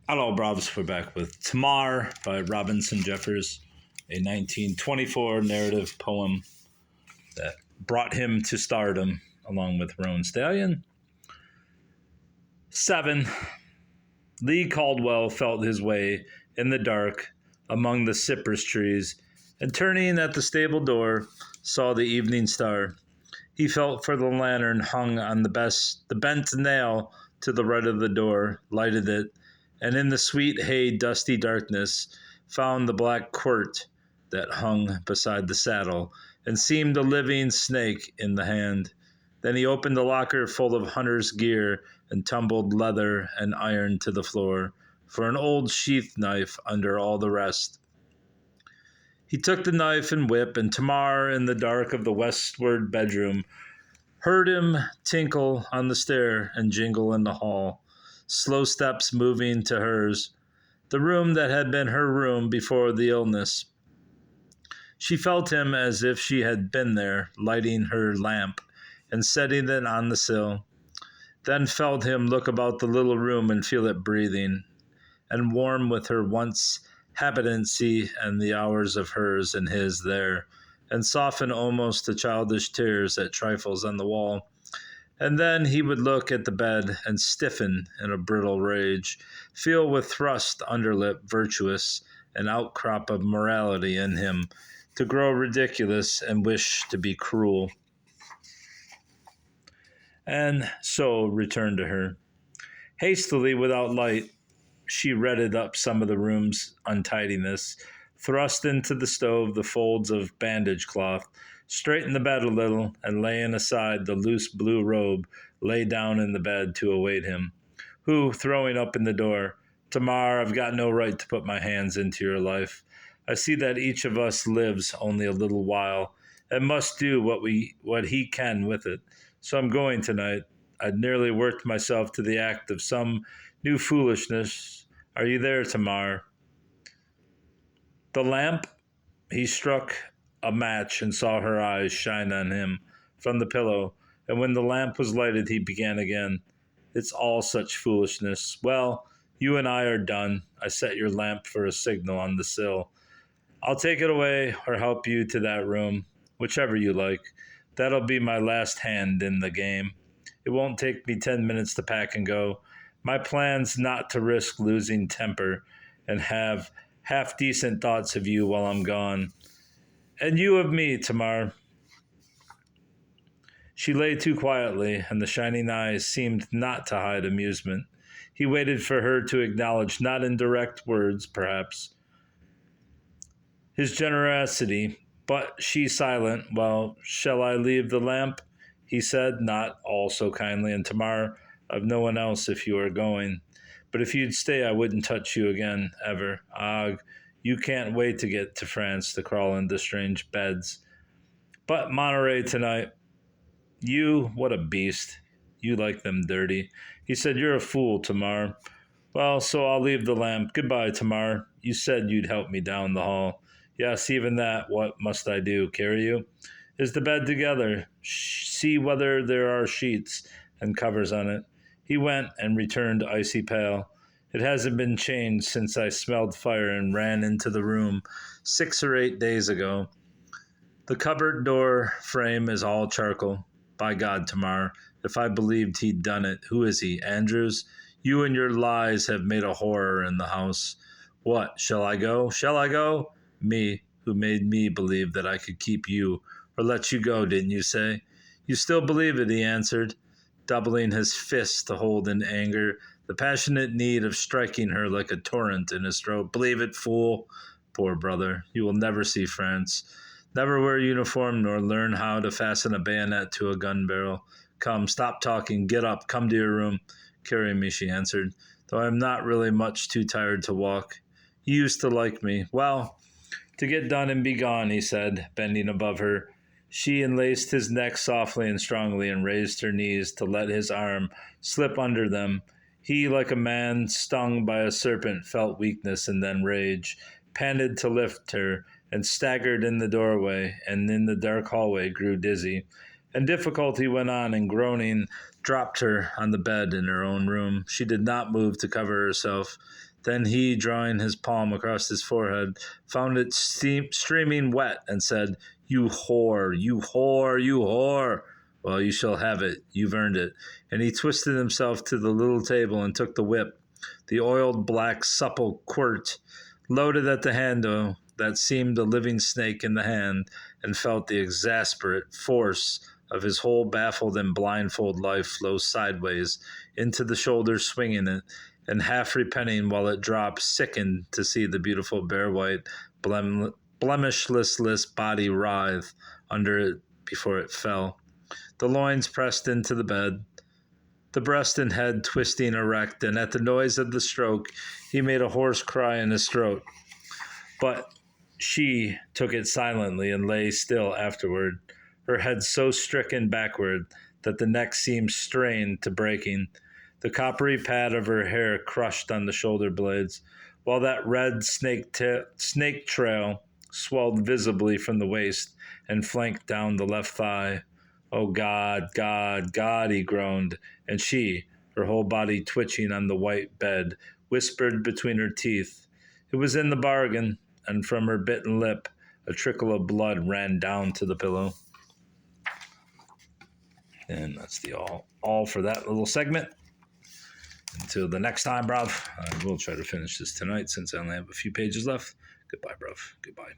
Hello, Bravs. We're back with Tamar by Robinson Jeffers, a 1924 narrative poem that brought him to stardom along with Roan Stallion. 7. Lee Caldwell felt his way in the dark among the cypress trees, and turning at the stable door, saw the evening star. He felt for the lantern hung on the bent nail to the right of the door, lighted it, and in the sweet hay dusty darkness found the black quirt that hung beside the saddle, and seemed a living snake in the hand. Then he opened the locker full of hunter's gear, and tumbled leather and iron to the floor, for an old sheath knife under all the rest. He took the knife and whip, and Tamar, in the dark of the westward bedroom, heard him tinkle on the stair and jingle in the hall, slow steps moving to hers, the room that had been her room before the illness. She felt him as if she had been there, lighting her lamp and setting it on the sill, then felt him look about the little room and feel it breathing, and warm with her once habitancy and the hours of hers and his there, and soften almost to childish tears at trifles on the wall. And then he would look at the bed and stiffen in a brittle rage, feel with thrust underlip virtuous, an outcrop of morality in him, to grow ridiculous and wish to be cruel. And so returned to her. Hastily, without light, she redded up some of the room's untidiness, thrust into the stove the folds of bandage cloth, straightened the bed a little, and laying aside the loose blue robe, lay down in the bed to await him, who, throwing open the door, "Tamar, I've got no right to put my hands into your life. I see that each of us lives only a little while, and must do what he can with it. So I'm going tonight. I'd nearly worked myself to the act of some new foolishness. Are you there, Tamar?" The lamp, he struck a match and saw her eyes shine on him from the pillow, and when the lamp was lighted, he began again. "It's all such foolishness. Well, you and I are done. I set your lamp for a signal on the sill. I'll take it away or help you to that room, whichever you like. That'll be my last hand in the game. It won't take me 10 minutes to pack and go. My plan's not to risk losing temper and have half-decent thoughts of you while I'm gone. And you of me, Tamar." She lay too quietly, and the shining eyes seemed not to hide amusement. He waited for her to acknowledge, not in direct words, perhaps, his generosity, but she silent. "Well, shall I leave the lamp?" he said, not all so kindly. "And Tamar, I've no one else if you are going. But if you'd stay, I wouldn't touch you again, ever. Ah, you can't wait to get to France to crawl into strange beds. But Monterey tonight. You, what a beast. You like them dirty." He said, "You're a fool, Tamar. Well, so I'll leave the lamp. Goodbye, Tamar. You said you'd help me down the hall." "Yes, even that. What must I do? Carry you?" "Is the bed together? See whether there are sheets and covers on it." He went and returned icy pale. "It hasn't been changed since I smelled fire and ran into the room 6 or 8 days ago. The cupboard door frame is all charcoal. By God, Tamar, if I believed he'd done it, who is he? Andrews? You and your lies have made a horror in the house. What, shall I go? Shall I go? Me, who made me believe that I could keep you, or let you go, didn't you say? You still believe it," he answered, doubling his fist to hold in anger the passionate need of striking her like a torrent in his throat. "Believe it, fool. Poor brother, you will never see France. Never wear uniform nor learn how to fasten a bayonet to a gun barrel. Come, stop talking. Get up. Come to your room." "Carry me," she answered, "though I am not really much too tired to walk. You used to like me. Well, to get done and be gone," he said, bending above her. She enlaced his neck softly and strongly and raised her knees to let his arm slip under them. He, like a man stung by a serpent, felt weakness and then rage, panted to lift her, and staggered in the doorway, and in the dark hallway grew dizzy. And difficulty went on, and groaning dropped her on the bed in her own room. She did not move to cover herself. Then he, drawing his palm across his forehead, found it streaming wet and said, "You whore, you whore, you whore. Well, you shall have it. You've earned it." And he twisted himself to the little table and took the whip, the oiled black supple quirt, loaded at the handle that seemed a living snake in the hand, and felt the exasperate force of his whole baffled and blindfold life flow sideways into the shoulder swinging it, and half repenting while it dropped, sickened to see the beautiful bare white, blemishless body writhe under it before it fell. The loins pressed into the bed, the breast and head twisting erect, and at the noise of the stroke, he made a hoarse cry in his throat. But she took it silently and lay still afterward, her head so stricken backward that the neck seemed strained to breaking, the coppery pad of her hair crushed on the shoulder blades, while that red snake trail swelled visibly from the waist and flanked down the left thigh. "Oh God, God, God," he groaned, and she, her whole body twitching on the white bed, whispered between her teeth, "It was in the bargain," and from her bitten lip a trickle of blood ran down to the pillow. And that's the all for that little segment. Until the next time, bruv, I will try to finish this tonight since I only have a few pages left. Goodbye, bruv. Goodbye.